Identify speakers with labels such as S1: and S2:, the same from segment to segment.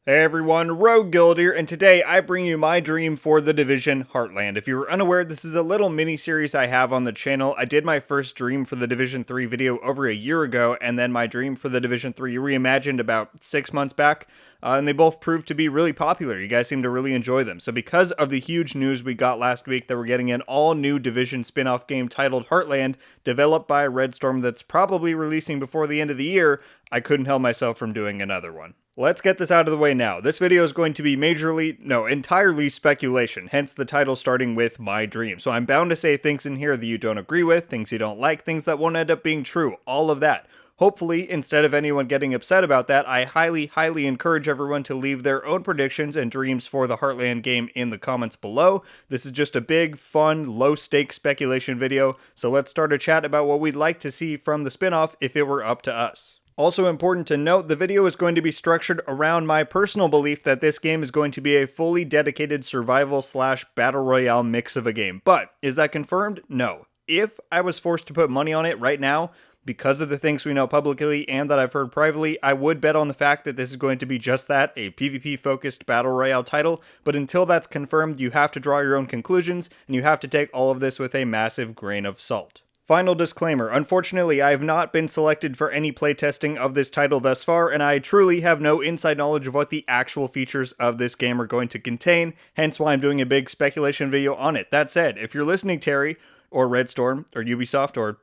S1: Hey everyone, Rogue Guild here, and today I bring you my dream for the Division Heartland. If you were unaware, this is a little mini-series I have on the channel. I did my first dream for the Division 3 video over a year ago, and then my dream for the Division 3 reimagined about 6 months back, and they both proved to be really popular. You guys seem to really enjoy them. So because of the huge news we got last week that we're getting an all-new Division spin-off game titled Heartland, developed by Red Storm that's probably releasing before the end of the year, I couldn't help myself from doing another one. Let's get this out of the way now. This video is going to be entirely speculation, hence the title starting with my dream. So I'm bound to say things in here that you don't agree with, things you don't like, things that won't end up being true, all of that. Hopefully, instead of anyone getting upset about that, I highly encourage everyone to leave their own predictions and dreams for the Heartland game in the comments below. This is just a big, fun, low-stakes speculation video, so let's start a chat about what we'd like to see from the spin-off if it were up to us. Also important to note, the video is going to be structured around my personal belief that this game is going to be a fully dedicated survival/battle royale mix of a game. But, is that confirmed? No. If I was forced to put money on it right now, because of the things we know publicly and that I've heard privately, I would bet on the fact that this is going to be just that, a PvP-focused battle royale title. But until that's confirmed, you have to draw your own conclusions, and you have to take all of this with a massive grain of salt. Final disclaimer, unfortunately I have not been selected for any playtesting of this title thus far, and I truly have no inside knowledge of what the actual features of this game are going to contain, hence why I'm doing a big speculation video on it. That said, if you're listening, Terry, or Red Storm, or Ubisoft, or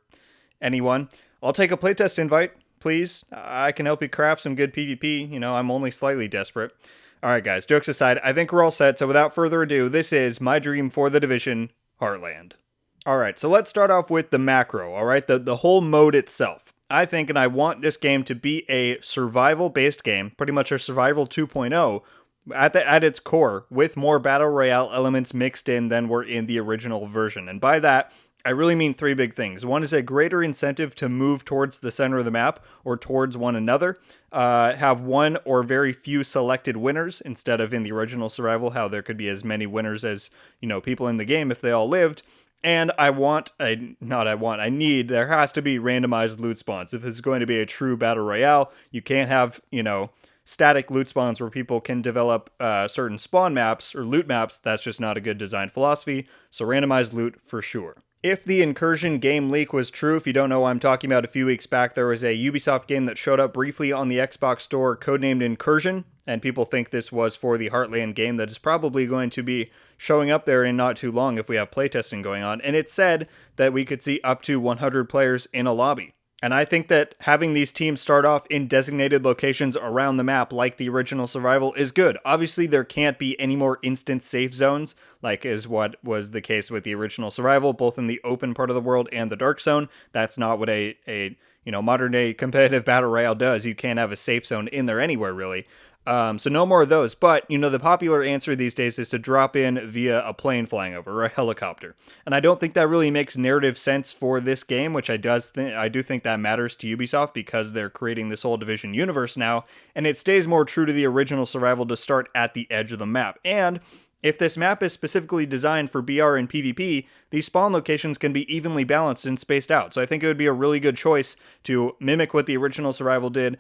S1: anyone, I'll take a playtest invite, please. I can help you craft some good PvP, I'm only slightly desperate. Alright guys, jokes aside, I think we're all set, so without further ado, this is my dream for the Division, Heartland. Alright, so let's start off with the macro, alright? The whole mode itself. I think, and I want this game to be a survival-based game, pretty much a Survival 2.0, at its core, with more Battle Royale elements mixed in than were in the original version. And by that, I really mean three big things. One is a greater incentive to move towards the center of the map, or towards one another. Have one or very few selected winners, instead of in the original Survival, how there could be as many winners as, people in the game if they all lived. And there has to be randomized loot spawns. If this is going to be a true battle royale, you can't have, static loot spawns where people can develop certain spawn maps or loot maps. That's just not a good design philosophy. So randomized loot for sure. If the Incursion game leak was true, if you don't know what I'm talking about, a few weeks back there was a Ubisoft game that showed up briefly on the Xbox store codenamed Incursion, and people think this was for the Heartland game that is probably going to be showing up there in not too long if we have playtesting going on, and it said that we could see up to 100 players in a lobby. And I think that having these teams start off in designated locations around the map like the original Survival is good. Obviously, there can't be any more instant safe zones, like is what was the case with the original Survival, both in the open part of the world and the dark zone. That's not what a modern day competitive battle royale does. You can't have a safe zone in there anywhere, really. So no more of those, but, the popular answer these days is to drop in via a plane flying over, or a helicopter. And I don't think that really makes narrative sense for this game, which I do think that matters to Ubisoft because they're creating this whole Division universe now, and it stays more true to the original Survival to start at the edge of the map. And if this map is specifically designed for BR and PvP, these spawn locations can be evenly balanced and spaced out. So I think it would be a really good choice to mimic what the original Survival did,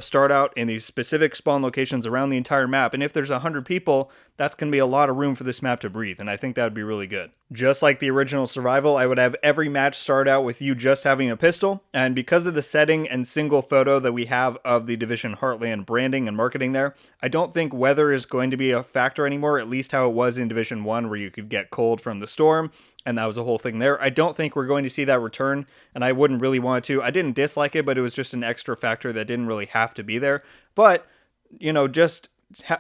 S1: start out in these specific spawn locations around the entire map. And if there's 100 people, that's going to be a lot of room for this map to breathe. And I think that would be really good. Just like the original Survival, I would have every match start out with you just having a pistol. And because of the setting and single photo that we have of the Division Heartland branding and marketing there, I don't think weather is going to be a factor anymore, at least how it was in Division 1, where you could get cold from the storm. And that was a whole thing there. I don't think we're going to see that return, and I wouldn't really want to. I didn't dislike it, but it was just an extra factor that didn't really have to be there. But, just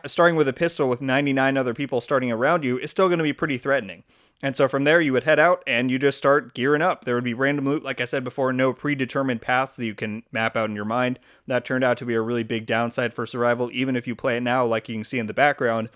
S1: starting with a pistol with 99 other people starting around you is still going to be pretty threatening. And so from there, you would head out, and you just start gearing up. There would be random loot, like I said before, no predetermined paths that you can map out in your mind. That turned out to be a really big downside for Survival, even if you play it now, like you can see in the background.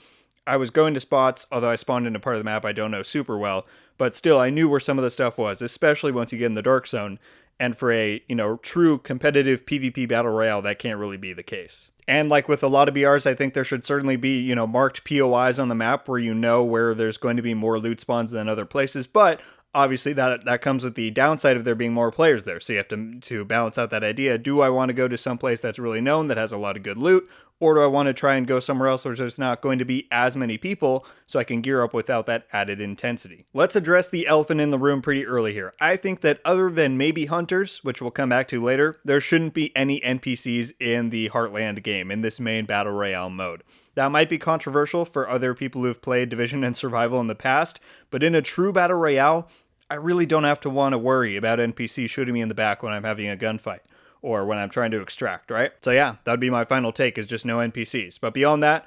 S1: I was going to spots, although I spawned into part of the map I don't know super well, but still I knew where some of the stuff was, especially once you get in the dark zone. And for a, true competitive PvP battle royale, that can't really be the case. And like with a lot of BRs, I think there should certainly be, marked POIs on the map where where there's going to be more loot spawns than other places, but obviously that comes with the downside of there being more players there. So you have to balance out that idea. Do I want to go to some place that's really known that has a lot of good loot, or do I want to try and go somewhere else where there's not going to be as many people so I can gear up without that added intensity? Let's address the elephant in the room pretty early here. I think that other than maybe hunters, which we'll come back to later, there shouldn't be any NPCs in the Heartland game, in this main Battle Royale mode. That might be controversial for other people who've played Division and Survival in the past, but in a true Battle Royale, I really don't have to want to worry about NPCs shooting me in the back when I'm having a gunfight or when I'm trying to extract, right? So yeah, that'd be my final take, is just no NPCs. But beyond that,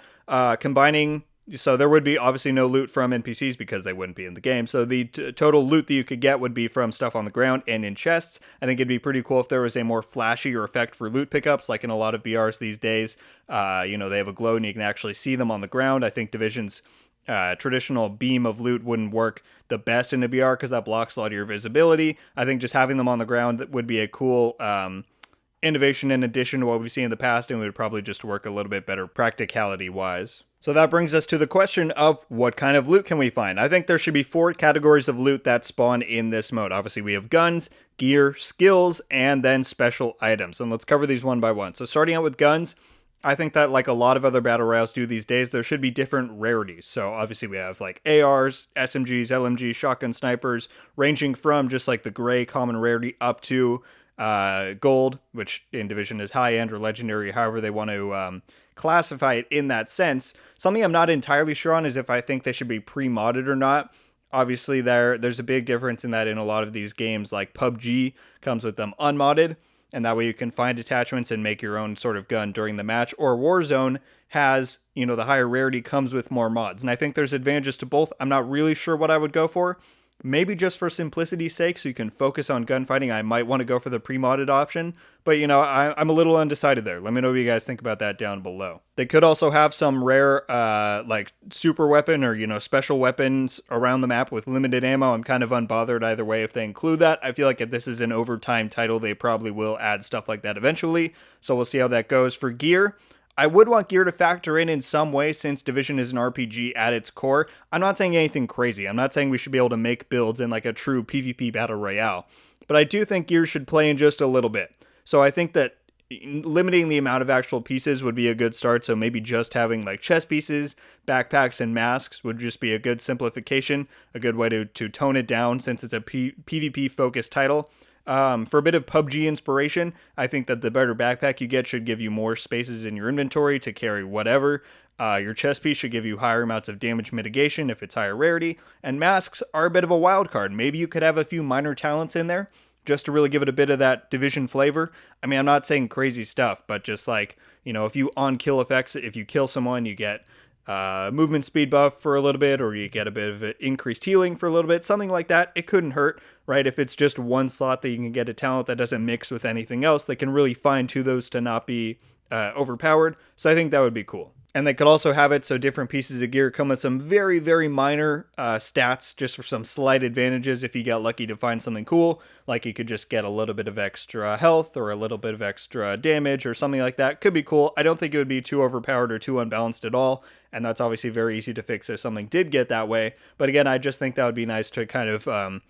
S1: combining, so there would be obviously no loot from NPCs because they wouldn't be in the game. So the total loot that you could get would be from stuff on the ground and in chests. I think it'd be pretty cool if there was a more flashier effect for loot pickups, like in a lot of BRs these days. They have a glow and you can actually see them on the ground. I think Division's traditional beam of loot wouldn't work the best in a BR because that blocks a lot of your visibility. I think just having them on the ground would be a cool innovation in addition to what we've seen in the past, and it would probably just work a little bit better practicality wise. So that brings us to the question of what kind of loot can we find? I think there should be 4 categories of loot that spawn in this mode. Obviously we have guns, gear, skills, and then special items. And let's cover these one by one. So starting out with guns, I think that like a lot of other battle royales do these days, there should be different rarities. So obviously we have like ARs, SMGs, LMGs, shotgun snipers, ranging from just like the gray common rarity up to gold, which in Division is high-end or legendary, however they want to classify it in that sense. Something I'm not entirely sure on is if I think they should be pre-modded or not. Obviously there's a big difference in that in a lot of these games, like PUBG comes with them unmodded, and that way you can find attachments and make your own sort of gun during the match. Or Warzone has, the higher rarity comes with more mods. And I think there's advantages to both. I'm not really sure what I would go for. Maybe just for simplicity's sake, so you can focus on gunfighting, I might want to go for the pre-modded option. But, I'm a little undecided there. Let me know what you guys think about that down below. They could also have some rare, like, super weapon or, special weapons around the map with limited ammo. I'm kind of unbothered either way if they include that. I feel like if this is an overtime title, they probably will add stuff like that eventually. So we'll see how that goes. For gear, I would want gear to factor in some way since Division is an RPG at its core. I'm not saying anything crazy. I'm not saying we should be able to make builds in like a true PvP battle royale. But I do think gear should play in just a little bit. So I think that limiting the amount of actual pieces would be a good start. So maybe just having like chest pieces, backpacks, and masks would just be a good simplification, a good way to tone it down since it's a PvP focused title. For a bit of PUBG inspiration, I think that the better backpack you get should give you more spaces in your inventory to carry whatever. Your chest piece should give you higher amounts of damage mitigation if it's higher rarity. And masks are a bit of a wild card. Maybe you could have a few minor talents in there just to really give it a bit of that Division flavor. I mean, I'm not saying crazy stuff, but just like, if you on kill effects, if you kill someone, you get movement speed buff for a little bit, or you get a bit of increased healing for a little bit, something like that. It couldn't hurt, right? If it's just one slot that you can get a talent that doesn't mix with anything else, they can really fine tune those to not be overpowered. So I think that would be cool. And they could also have it so different pieces of gear come with some very, very minor stats, just for some slight advantages if you get lucky to find something cool. Like you could just get a little bit of extra health or a little bit of extra damage or something like that. Could be cool. I don't think it would be too overpowered or too unbalanced at all. And that's obviously very easy to fix if something did get that way. But again, I just think that would be nice to kind of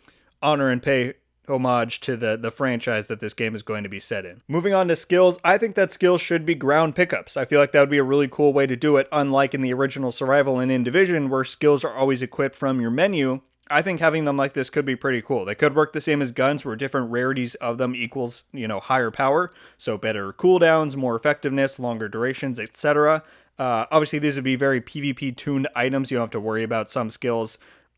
S1: honor and pay homage to the franchise that this game is going to be set in. Moving on to skills, I think that skills should be ground pickups. I feel like that would be a really cool way to do it, unlike in the original Survival and in Division, where skills are always equipped from your menu. I think having them like this could be pretty cool. They could work the same as guns, where different rarities of them equals, higher power, so better cooldowns, more effectiveness, longer durations, etc. Obviously, these would be very PvP-tuned items. You don't have to worry about some skills.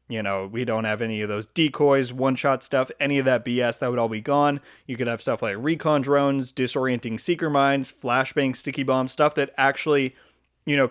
S1: We don't have any of those decoys, one-shot stuff, any of that BS. That would all be gone. You could have stuff like recon drones, disorienting seeker mines, flashbang, sticky bombs, stuff that actually,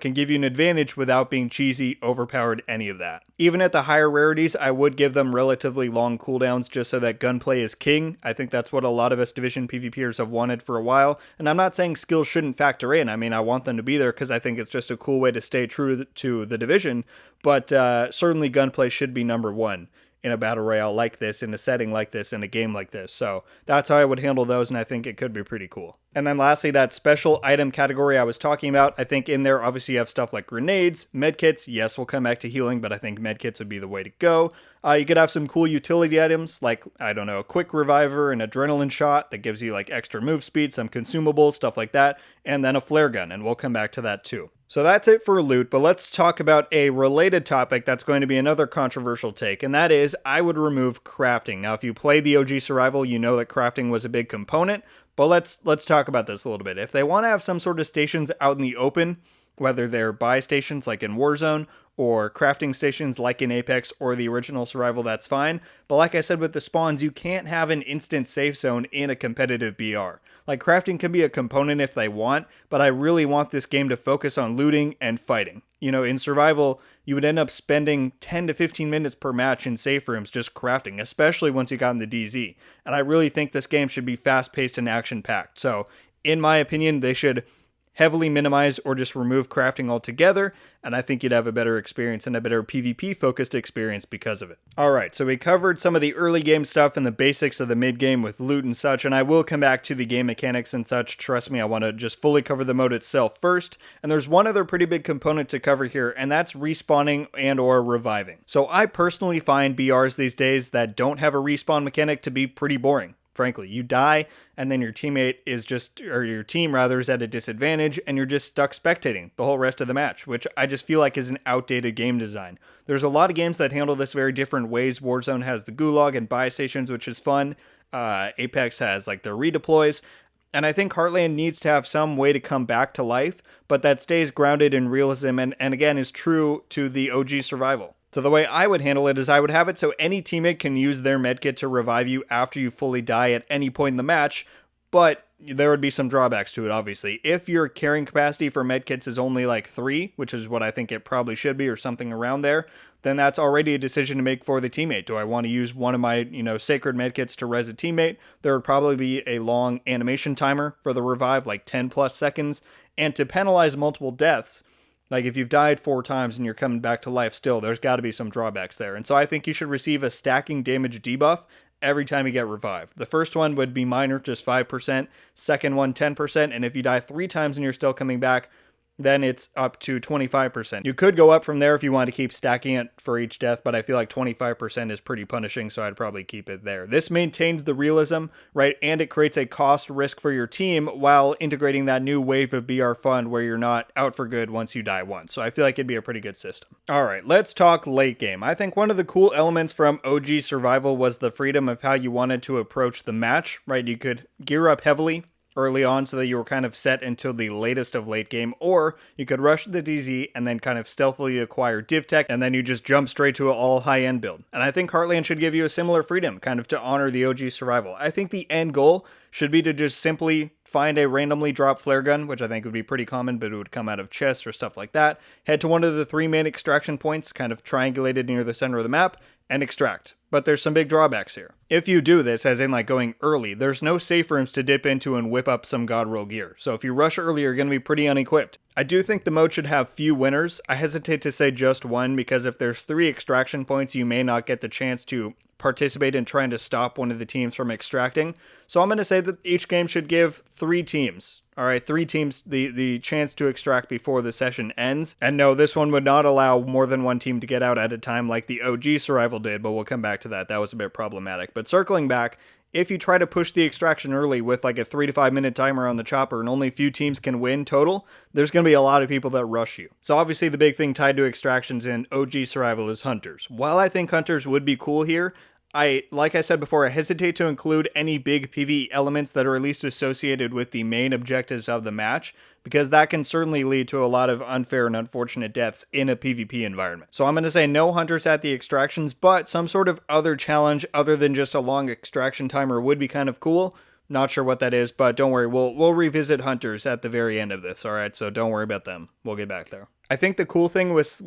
S1: can give you an advantage without being cheesy, overpowered, any of that. Even at the higher rarities, I would give them relatively long cooldowns just so that gunplay is king. I think that's what a lot of us Division PvPers have wanted for a while. And I'm not saying skills shouldn't factor in. I mean, I want them to be there because I think it's just a cool way to stay true to the Division. But certainly gunplay should be number one in a battle royale like this, in a setting like this, in a game like this. So that's how I would handle those, and I think it could be pretty cool. And then lastly, that special item category I was talking about, I think in there, obviously you have stuff like grenades, medkits. Yes, we'll come back to healing, but I think medkits would be the way to go. You could have some cool utility items like, I don't know, a quick reviver, an adrenaline shot that gives you like extra move speed, some consumables, stuff like that, and then a flare gun, and we'll come back to that too. So that's it for loot, but let's talk about a related topic that's going to be another controversial take, and that is I would remove crafting. Now, if you play the OG Survival, you know that crafting was a big component, but let's talk about this a little bit. If they want to have some sort of stations out in the open, whether they're buy stations like in Warzone or crafting stations like in Apex or the original Survival, that's fine. But like I said with the spawns, you can't have an instant safe zone in a competitive BR. Like, crafting can be a component if they want, but I really want this game to focus on looting and fighting. You know, in Survival, you would end up spending 10 to 15 minutes per match in safe rooms just crafting, especially once you got in the DZ. And I really think this game should be fast-paced and action-packed. So, in my opinion, they should heavily minimize or just remove crafting altogether, and I think you'd have a better experience and a better PvP focused experience because of it. Alright, so we covered some of the early game stuff and the basics of the mid game with loot and such, and I will come back to the game mechanics and such. Trust me, I want to just fully cover the mode itself first, and there's one other pretty big component to cover here, and that's respawning and or reviving. So I personally find BRs these days that don't have a respawn mechanic to be pretty boring. Frankly, you die, and then your teammate is just, or your team rather, is at a disadvantage, and you're just stuck spectating the whole rest of the match, which I just feel like is an outdated game design. There's a lot of games that handle this very different ways. Warzone has the gulag and buy stations, which is fun. Apex has like their redeploys. And I think Heartland needs to have some way to come back to life, but that stays grounded in realism and again is true to the OG Survival. So the way I would handle it is I would have it so any teammate can use their medkit to revive you after you fully die at any point in the match, but there would be some drawbacks to it, obviously. If your carrying capacity for medkits is only like 3, which is what I think it probably should be or something around there, then that's already a decision to make for the teammate. Do I want to use one of my, sacred medkits to res a teammate? There would probably be a long animation timer for the revive, like 10 plus seconds, and to penalize multiple deaths, like if you've died 4 times and you're coming back to life still, there's got to be some drawbacks there. And so I think you should receive a stacking damage debuff every time you get revived. The first one would be minor, just 5%, second one 10%, and if you die 3 times and you're still coming back, then it's up to 25%. You could go up from there if you want to keep stacking it for each death, but I feel like 25% is pretty punishing, so I'd probably keep it there. This maintains the realism, right, and it creates a cost risk for your team while integrating that new wave of BR fun where you're not out for good once you die once. So I feel like it'd be a pretty good system. Alright, let's talk late game. I think one of the cool elements from OG Survival was the freedom of how you wanted to approach the match, right? You could gear up heavily early on so that you were kind of set until the latest of late game, or you could rush the DZ and then kind of stealthily acquire div tech, and then you just jump straight to an all high-end build. And I think Heartland should give you a similar freedom, kind of to honor the OG Survival. I think the end goal should be to just simply find a randomly dropped flare gun, which I think would be pretty common, but it would come out of chests or stuff like that. Head to one of the 3 main extraction points, kind of triangulated near the center of the map, and extract. But there's some big drawbacks here. If you do this, as in like going early, there's no safe rooms to dip into and whip up some god roll gear. So if you rush early, you're going to be pretty unequipped. I do think the mode should have few winners. I hesitate to say just one, because if there's 3 extraction points, you may not get the chance to participate in trying to stop one of the teams from extracting. So I'm going to say that each game should give 3 teams. Alright, 3 teams the chance to extract before the session ends. And no, this one would not allow more than 1 team to get out at a time like the OG Survival did, but we'll come back to that. That was a bit problematic. But circling back, if you try to push the extraction early with like a 3 to 5 minute timer on the chopper and only a few teams can win total, there's going to be a lot of people that rush you. So obviously the big thing tied to extractions in OG Survival is hunters. While I think hunters would be cool here, like I said before, I hesitate to include any big PvE elements that are at least associated with the main objectives of the match, because that can certainly lead to a lot of unfair and unfortunate deaths in a PvP environment. So I'm going to say no hunters at the extractions, but some sort of other challenge other than just a long extraction timer would be kind of cool. Not sure what that is, but don't worry, we'll revisit hunters at the very end of this, alright? So don't worry about them. We'll get back there. I think the cool thing with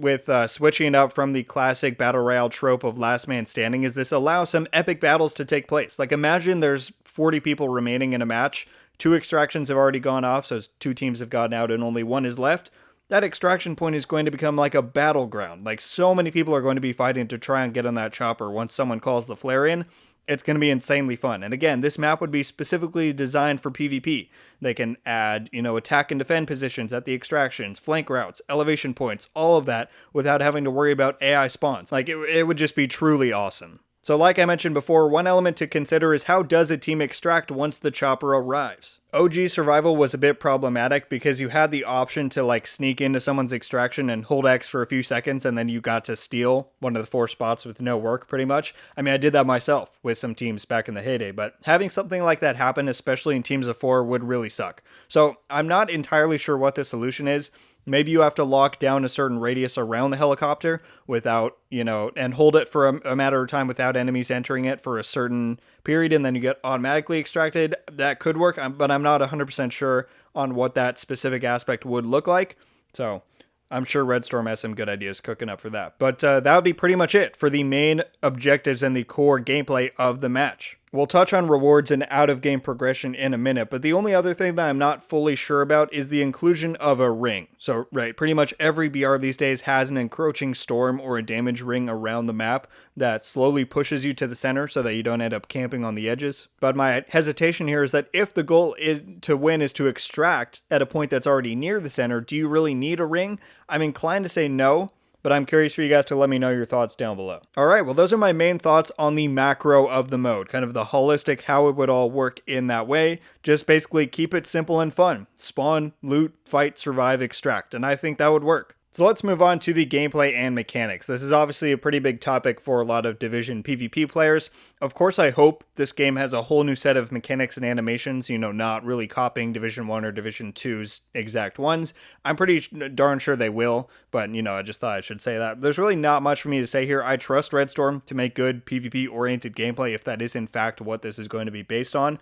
S1: switching it up from the classic Battle Royale trope of last man standing is this allows some epic battles to take place. Like, imagine there's 40 people remaining in a match, 2 extractions have already gone off, so 2 teams have gotten out and only 1 is left. that extraction point is going to become like a battleground. Like, so many people are going to be fighting to try and get on that chopper once someone calls the flare in. It's going to be insanely fun. And again, this map would be specifically designed for PvP. They can add, attack and defend positions at the extractions, flank routes, elevation points, all of that without having to worry about AI spawns. Like, it would just be truly awesome. So like I mentioned before, one element to consider is how does a team extract once the chopper arrives? OG Survival was a bit problematic because you had the option to like sneak into someone's extraction and hold X for a few seconds and then you got to steal one of the 4 spots with no work pretty much. I mean, I did that myself with some teams back in the heyday, but having something like that happen, especially in teams of 4, would really suck. So I'm not entirely sure what the solution is. Maybe you have to lock down a certain radius around the helicopter without, and hold it for a matter of time without enemies entering it for a certain period, and then you get automatically extracted. That could work, but I'm not 100% sure on what that specific aspect would look like. So I'm sure Redstorm has some good ideas cooking up for that. But that would be pretty much it for the main objectives and the core gameplay of the match. We'll touch on rewards and out-of-game progression in a minute, but the only other thing that I'm not fully sure about is the inclusion of a ring. So, right, pretty much every BR these days has an encroaching storm or a damage ring around the map that slowly pushes you to the center so that you don't end up camping on the edges. But my hesitation here is that if the goal is to win is to extract at a point that's already near the center, do you really need a ring? I'm inclined to say no, but I'm curious for you guys to let me know your thoughts down below. Alright, well those are my main thoughts on the macro of the mode, kind of the holistic how it would all work in that way. Just basically keep it simple and fun. Spawn, loot, fight, survive, extract, and I think that would work. So let's move on to the gameplay and mechanics. This is obviously a pretty big topic for a lot of Division PvP players. Of course, I hope this game has a whole new set of mechanics and animations, not really copying Division 1 or Division 2's exact ones. I'm pretty darn sure they will, but, I just thought I should say that. There's really not much for me to say here. I trust Redstorm to make good PvP-oriented gameplay if that is in fact what this is going to be based on.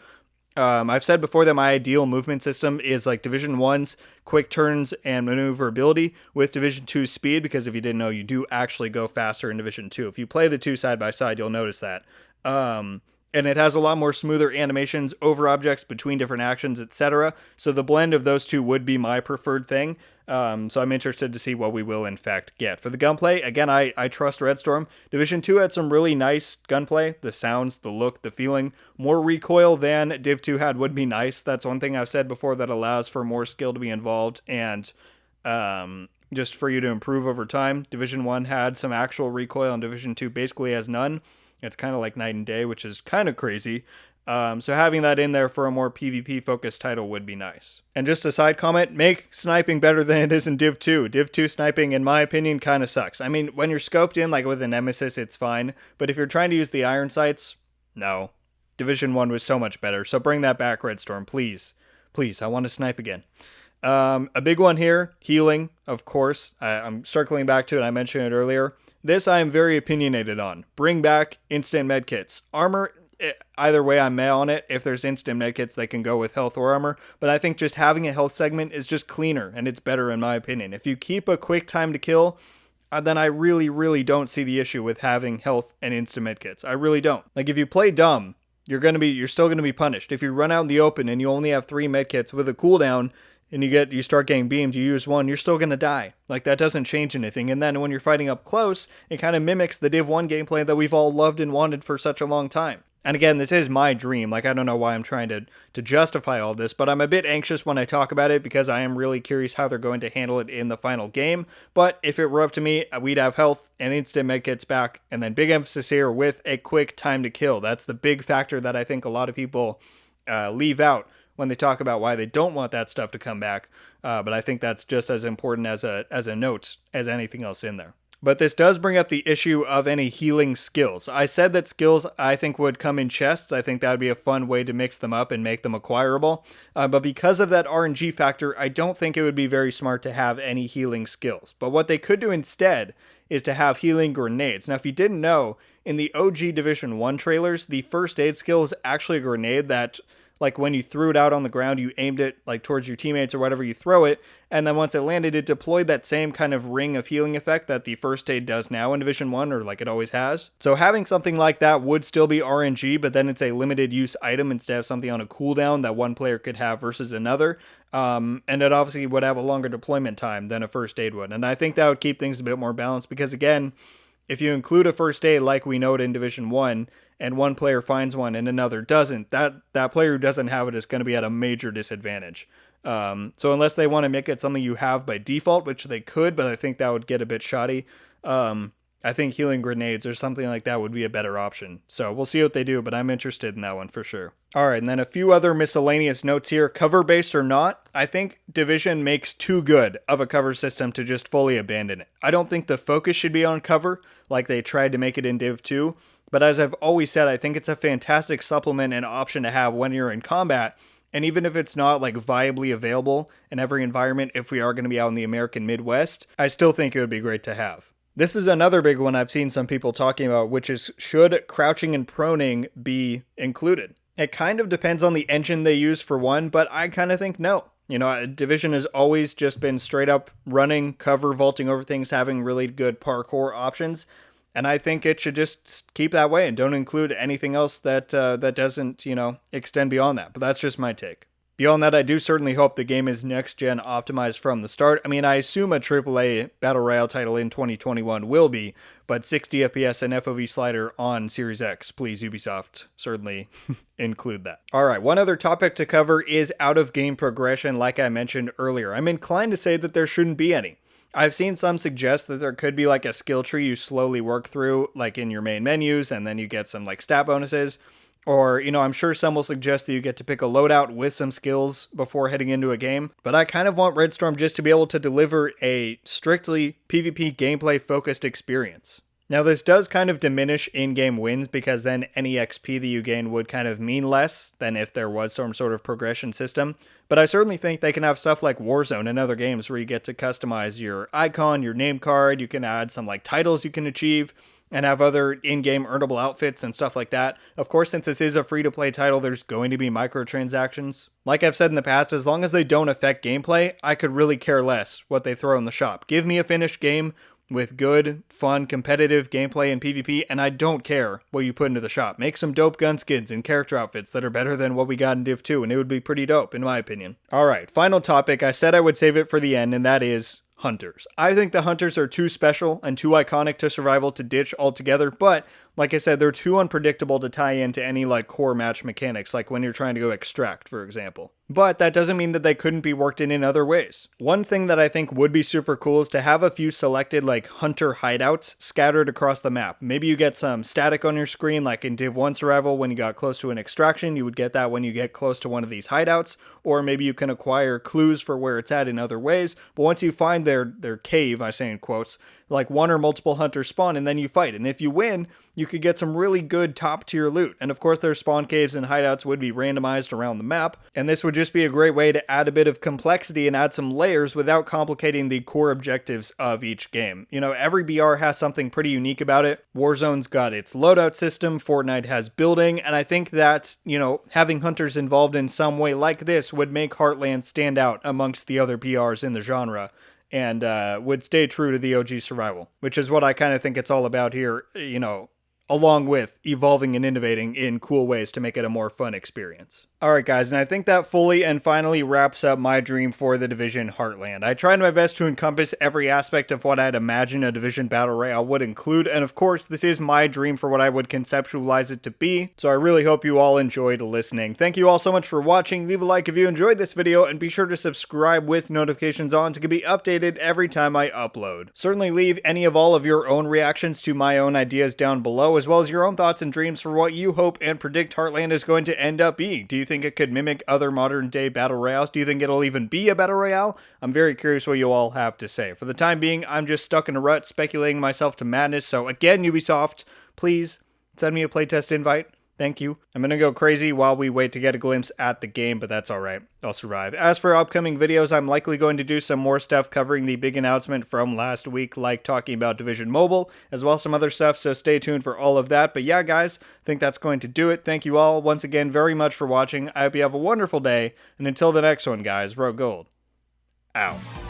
S1: I've said before that my ideal movement system is like Division 1's quick turns and maneuverability with Division 2's speed, because if you didn't know, you do actually go faster in Division 2. If you play the two side by side, you'll notice that. And it has a lot more smoother animations over objects between different actions, etc. So the blend of those two would be my preferred thing. So I'm interested to see what we will in fact get. For the gunplay, again, I trust Redstorm. Division 2 had some really nice gunplay. The sounds, the look, the feeling. More recoil than Div 2 had would be nice. That's one thing I've said before that allows for more skill to be involved and just for you to improve over time. Division 1 had some actual recoil and Division 2 basically has none. It's kind of like night and day, which is kind of crazy. So having that in there for a more PvP-focused title would be nice. And just a side comment, make sniping better than it is in Div 2. Div 2 sniping, in my opinion, kind of sucks. I mean, when you're scoped in, like with a Nemesis, it's fine. But if you're trying to use the iron sights, no. Division 1 was so much better. So bring that back, Redstorm, please. Please, I want to snipe again. A big one here, healing, of course. I'm circling back to it, I mentioned it earlier. This I am very opinionated on. Bring back instant medkits. Armor, either way I'm meh on it. If there's instant medkits, they can go with health or armor. But I think just having a health segment is just cleaner, and it's better in my opinion. If you keep a quick time to kill, then I really, really don't see the issue with having health and instant medkits. I really don't. Like, if you play dumb, you're still gonna be punished. If you run out in the open and you only have 3 medkits with a cooldown, and you start getting beamed, you use 1, you're still going to die. Like, that doesn't change anything. And then when you're fighting up close, it kind of mimics the Div 1 gameplay that we've all loved and wanted for such a long time. And again, this is my dream. Like, I don't know why I'm trying to justify all this, but I'm a bit anxious when I talk about it because I am really curious how they're going to handle it in the final game. But if it were up to me, we'd have health and instant medkits back, and then big emphasis here with a quick time to kill. That's the big factor that I think a lot of people leave out when they talk about why they don't want that stuff to come back. But I think that's just as important as a note as anything else in there. But this does bring up the issue of any healing skills. I said that skills I think would come in chests. I think that would be a fun way to mix them up and make them acquirable. But because of that RNG factor, I don't think it would be very smart to have any healing skills. But what they could do instead is to have healing grenades. Now, if you didn't know, in the OG Division 1 trailers, the first aid skill is actually a grenade that like when you threw it out on the ground, you aimed it like towards your teammates or whatever you throw it, and then once it landed, it deployed that same kind of ring of healing effect that the first aid does now in Division 1, or like it always has. So having something like that would still be RNG, but then it's a limited use item instead of something on a cooldown that one player could have versus another. And it obviously would have a longer deployment time than a first aid would. And I think that would keep things a bit more balanced because, again, if you include a first aid like we know it in Division 1 and one player finds one and another doesn't, that player who doesn't have it is going to be at a major disadvantage. So unless they want to make it something you have by default, which they could, but I think that would get a bit shoddy, I think healing grenades or something like that would be a better option. So we'll see what they do, but I'm interested in that one for sure. All right, and then a few other miscellaneous notes here. Cover-based or not, I think Division makes too good of a cover system to just fully abandon it. I don't think the focus should be on cover, like they tried to make it in Div 2, but as I've always said, I think it's a fantastic supplement and option to have when you're in combat. And even if it's not like viably available in every environment, if we are going to be out in the American Midwest, I still think it would be great to have. This is another big one I've seen some people talking about, which is should crouching and proning be included? It kind of depends on the engine they use for one, but I kind of think no. You know, Division has always just been straight up running, cover, vaulting over things, having really good parkour options. And I think it should just keep that way and don't include anything else that that doesn't, extend beyond that. But that's just my take. Beyond that, I do certainly hope the game is next-gen optimized from the start. I mean, I assume a AAA Battle Royale title in 2021 will be, but 60 FPS and FOV slider on Series X. Please, Ubisoft, certainly include that. All right, one other topic to cover is out-of-game progression, like I mentioned earlier. I'm inclined to say that there shouldn't be any. I've seen some suggest that there could be like a skill tree you slowly work through, like in your main menus, and then you get some like stat bonuses. Or, I'm sure some will suggest that you get to pick a loadout with some skills before heading into a game. But I kind of want Red Storm just to be able to deliver a strictly PvP gameplay focused experience. Now, this does kind of diminish in-game wins because then any XP that you gain would kind of mean less than if there was some sort of progression system. But I certainly think they can have stuff like Warzone and other games where you get to customize your icon, your name card, you can add some like titles you can achieve, and have other in-game earnable outfits and stuff like that. Of course, since this is a free-to-play title, there's going to be microtransactions. Like I've said in the past, as long as they don't affect gameplay, I could really care less what they throw in the shop. Give me a finished game with good, fun, competitive gameplay and PvP, and I don't care what you put into the shop. Make some dope gun skins and character outfits that are better than what we got in Div 2, and it would be pretty dope, in my opinion. Alright, final topic. I said I would save it for the end, and that is Hunters. I think the Hunters are too special and too iconic to Survival to ditch altogether, but like I said, they're too unpredictable to tie into any like core match mechanics, like when you're trying to go extract, for example. But that doesn't mean that they couldn't be worked in other ways. One thing that I think would be super cool is to have a few selected like hunter hideouts scattered across the map. Maybe you get some static on your screen like in Div 1 Survival when you got close to an extraction. You would get that when you get close to one of these hideouts. Or maybe you can acquire clues for where it's at in other ways. But once you find their cave, I say in quotes, like one or multiple hunters spawn and then you fight. And if you win, you could get some really good top tier loot. And of course their spawn caves and hideouts would be randomized around the map. And this would just be a great way to add a bit of complexity and add some layers without complicating the core objectives of each game. Every BR has something pretty unique about it. Warzone's got its loadout system, Fortnite has building, and I think that, having hunters involved in some way like this would make Heartland stand out amongst the other BRs in the genre. And would stay true to the OG Survival, which is what I kind of think it's all about here, along with evolving and innovating in cool ways to make it a more fun experience. Alright guys, and I think that fully and finally wraps up my dream for the Division Heartland. I tried my best to encompass every aspect of what I'd imagine a Division Battle Royale would include, and of course this is my dream for what I would conceptualize it to be, so I really hope you all enjoyed listening. Thank you all so much for watching. Leave a like if you enjoyed this video, and be sure to subscribe with notifications on to be updated every time I upload. Certainly leave any of all of your own reactions to my own ideas down below, as well as your own thoughts and dreams for what you hope and predict Heartland is going to end up being. Do you think it could mimic other modern day battle royales? Do you think it'll even be a battle royale? I'm very curious what you all have to say. For the time being, I'm just stuck in a rut speculating myself to madness, so again, Ubisoft, please send me a playtest invite. Thank you. I'm going to go crazy while we wait to get a glimpse at the game, but that's alright. I'll survive. As for upcoming videos, I'm likely going to do some more stuff covering the big announcement from last week, like talking about Division Mobile, as well as some other stuff, so stay tuned for all of that. But yeah, guys, I think that's going to do it. Thank you all once again very much for watching. I hope you have a wonderful day, and until the next one, guys, Rogue Gold. Out.